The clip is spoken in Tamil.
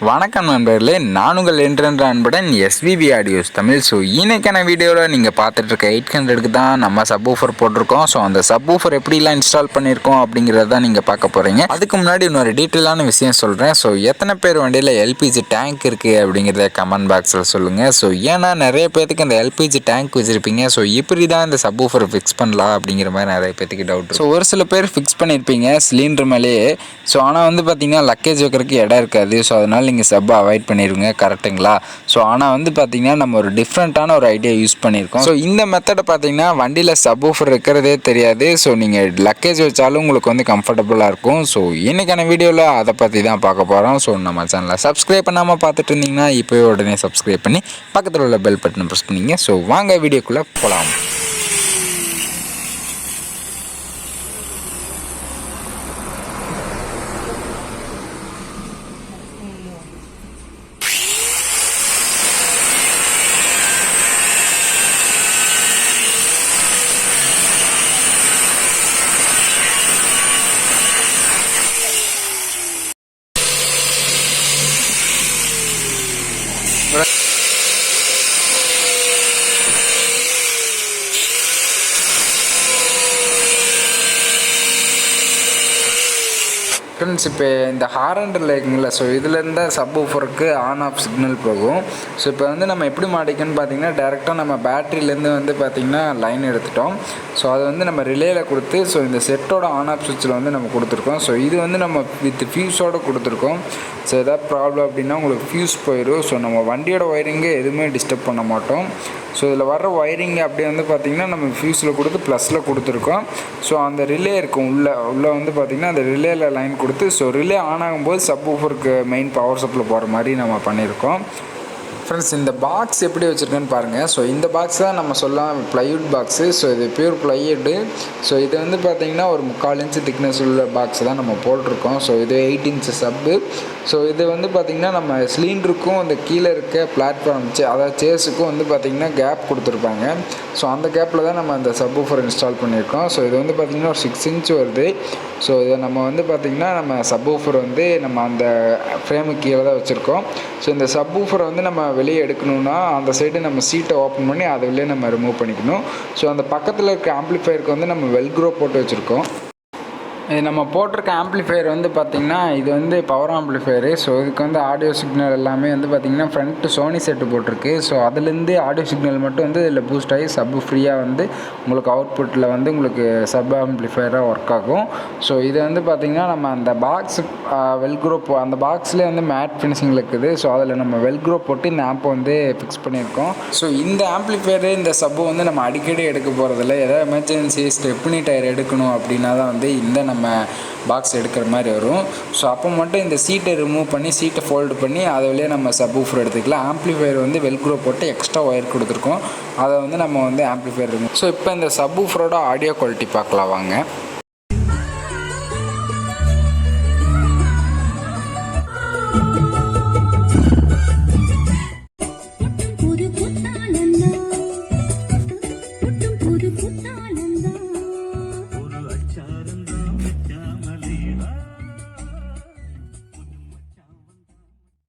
வணக்கம் நண்பர்களே, நான் உங்கள் என்றென்ற அன்புடன் S.V.V ஆடியோஸ் தமிழ். ஸோ இன்னைக்கான வீடியோவில் நீங்கள் பார்த்துட்டு இருக்க 800க்கு தான் நம்ம சப்வூஃபர் போட்டிருக்கோம். ஸோ அந்த சப்வூஃபர் எப்படிலாம் இன்ஸ்டால் பண்ணியிருக்கோம் அப்படிங்கிறத தான் நீங்கள் பார்க்க போகிறீங்க. அதுக்கு முன்னாடி இன்னொரு டீட்டெயிலான விஷயம் சொல்கிறேன். ஸோ எத்தனை பேர் வண்டியில் எல்பிஜி டேங்க் இருக்குது அப்படிங்கிறத கமெண்ட் பாக்ஸில் சொல்லுங்கள். ஸோ ஏன்னா நிறைய பேருக்கு இந்த எல்பிஜி டேங்க் வச்சுருப்பீங்க. ஸோ இப்படி தான் இந்த சப்வூஃபர் ஃபிக்ஸ் பண்ணலாம் அப்படிங்கிற மாதிரி நிறைய பேருக்கு டவுட். ஸோ ஒரு சில பேர் ஃபிக்ஸ் பண்ணியிருப்பீங்க சிலிண்டர் மேலேயே. ஸோ ஆனால் வந்து பார்த்தீங்கன்னா லக்கேஜ் வைக்கிறதுக்கு இடம் இருக்காது. ஸோ அதனால் நீங்கள் சப்பை அவாய்ட் பண்ணிடுங்க, கரெக்டுங்களா? ஸோ ஆனால் வந்து பார்த்தீங்கன்னா நம்ம ஒரு டிஃப்ரெண்ட்டான ஒரு ஐடியா யூஸ் பண்ணியிருக்கோம். ஸோ இந்த மெத்தடை பார்த்தீங்கன்னா வண்டியில் சப்வூஃபர் இருக்கிறதே தெரியாது. ஸோ நீங்கள் லக்கேஜ் வச்சாலும் உங்களுக்கு வந்து கம்ஃபர்டபுளாக இருக்கும். ஸோ இன்றைக்கான வீடியோவில் அதை பற்றி தான் பார்க்க போகிறோம். ஸோ நம்ம சேனலை சப்ஸ்கிரைப் பண்ணாமல் பார்த்துட்டு இருந்தீங்கன்னா இப்போவே உடனே சப்ஸ்கிரைப் பண்ணி பக்கத்தில் உள்ள பெல் பட்டனை ப்ரெஸ் பண்ணிங்க. ஸோ வாங்க வீடியோக்குள்ளே போகலாம். ஃப்ரெண்ட்ஸ், இப்போ இந்த ஹாரண்டரில் இருக்குங்களா, ஸோ இதுலேருந்து சப்வூஃபருக்கு ஆன் ஆஃப் சிக்னல் போகும். ஸோ இப்போ வந்து நம்ம எப்படி மாட்டிக்கணும்னு பார்த்தீங்கன்னா டேரெக்டாக நம்ம பேட்டரியிலேருந்து வந்து பார்த்திங்கன்னா லைன் எடுத்துட்டோம். ஸோ அதை வந்து நம்ம ரிலேயில் கொடுத்து ஸோ இந்த செட்டோட ஆன் ஆஃப் சுவிட்சில் வந்து நம்ம கொடுத்துருக்கோம். ஸோ இது வந்து நம்ம வித் ஃபியூஸோடு கொடுத்துருக்கோம். ஸோ எதாவது ப்ராப்ளம் அப்படின்னா உங்களுக்கு ஃபியூஸ் போயிடும். ஸோ நம்ம வண்டியோட ஒயரிங்கை எதுவுமே டிஸ்டர்ப் பண்ண மாட்டோம். ஸோ இதில் வர்ற ஒயரிங் அப்படியே வந்து பார்த்திங்கன்னா நம்ம ஃபியூஸில் கொடுத்து ப்ளஸில் கொடுத்துருக்கோம். ஸோ அந்த ரிலே இருக்கும் உள்ளே வந்து பார்த்திங்கன்னா அந்த ரிலேயில் லைன் கொடுத்து ஸோ ரிலே ஆன் ஆகும்போது சப்வூஃபருக்கு மெயின் பவர் சப்ளை போகிற மாதிரி நம்ம பண்ணியிருக்கோம். ஃப்ரெண்ட்ஸ், இந்த பாக்ஸ் எப்படி வச்சுருக்கேன்னு பாருங்கள். ஸோ இந்த பாக்ஸ் தான் நம்ம சொல்லலாம் ப்ளைவுட் பாக்ஸு. ஸோ இது பியூர் ப்ளைவுட்டு. ஸோ இது வந்து பார்த்திங்கன்னா ஒரு 3/4 இன்ச்சு திக்னஸ் உள்ள பாக்ஸ் தான் நம்ம போட்டிருக்கோம். ஸோ இது 8 இன்ச்சு சப்பு. ஸோ இது வந்து பார்த்திங்கன்னா நம்ம சிலிண்டருக்கும் அந்த கீழே இருக்க பிளாட்ஃபார்ம் அதாவது சேஸுக்கும் வந்து பார்த்திங்கன்னா கேப் கொடுத்துருப்பாங்க. ஸோ அந்த கேப்பில் தான் நம்ம அந்த சப்வூஃபர் இன்ஸ்டால் பண்ணியிருக்கோம். ஸோ இது வந்து பார்த்திங்கன்னா ஒரு 6 இன்ச் வருது. ஸோ இதை நம்ம வந்து பார்த்திங்கன்னா நம்ம சப்வூஃபர் வந்து நம்ம அந்த ஃப்ரேமுக்கு கீழே தான் வச்சுருக்கோம். ஸோ இந்த சப்வூஃபரை வந்து நம்ம வெளியே எடுக்கணும்னா அந்த சைடு நம்ம சீட்டை ஓப்பன் பண்ணி அதை வெளியே நம்ம ரிமூவ் பண்ணிக்கணும். ஸோ அந்த பக்கத்தில் இருக்க ஆம்ப்ளிஃபையருக்கு வந்து நம்ம வெல்க்ரோ போட்டு வச்சுருக்கோம். இது நம்ம போட்டிருக்க ஆம்ப்ளிஃபையர் வந்து பார்த்திங்கன்னா இது வந்து பவர் ஆம்ப்ளிஃபையரு. ஸோ இதுக்கு வந்து ஆடியோ சிக்னல் எல்லாமே வந்து பார்த்திங்கன்னா ஃப்ரண்ட்டு சோனி செட்டு போட்டிருக்கு. ஸோ அதுலேருந்து ஆடியோ சிக்னல் மட்டும் வந்து இதில் பூஸ்ட் ஆகி சப்பு ஃப்ரீயாக வந்து உங்களுக்கு அவுட்புட்டில் வந்து உங்களுக்கு சப் ஆம்ப்ளிஃபையராக ஒர்க் ஆகும். ஸோ இது வந்து பார்த்திங்கன்னா நம்ம அந்த பாக்ஸ் வெல்க்ரோ அந்த பாக்ஸ்லேயே வந்து மேட் ஃபினிஷிங்கில் இருக்குது. ஸோ அதில் நம்ம வெல்க்ரோ போட்டு இந்த ஆப்பை வந்து ஃபிக்ஸ் பண்ணியிருக்கோம். ஸோ இந்த ஆம்ப்ளிஃபையரு இந்த சப்பு வந்து நம்ம அடிக்கடி எடுக்க போகிறதில்ல. ஏதாவது எமர்ஜென்சி ஸ்டெப்னி டயர் எடுக்கணும் அப்படின்னா தான் வந்து இந்த நம்ம பாக்ஸ் எடுக்கிற மாதிரி வரும். ஸோ அப்போ மட்டும் இந்த சீட்டை ரிமூவ் பண்ணி சீட்டை ஃபோல்டு பண்ணி அதை வழியாக நம்ம சப்வூஃபர் எடுத்துக்கலாம். ஆம்ப்ளிஃபையர் வந்து வெல்க்ரோ போட்டு எக்ஸ்ட்ரா ஒயர் கொடுத்துருக்கோம். அதை வந்து நம்ம வந்து ஆம்ப்ளிஃபையர் ரிமூவ். ஸோ இப்போ இந்த சப்வூஃபரோட ஆடியோ குவாலிட்டி பார்க்கலாம் வாங்க.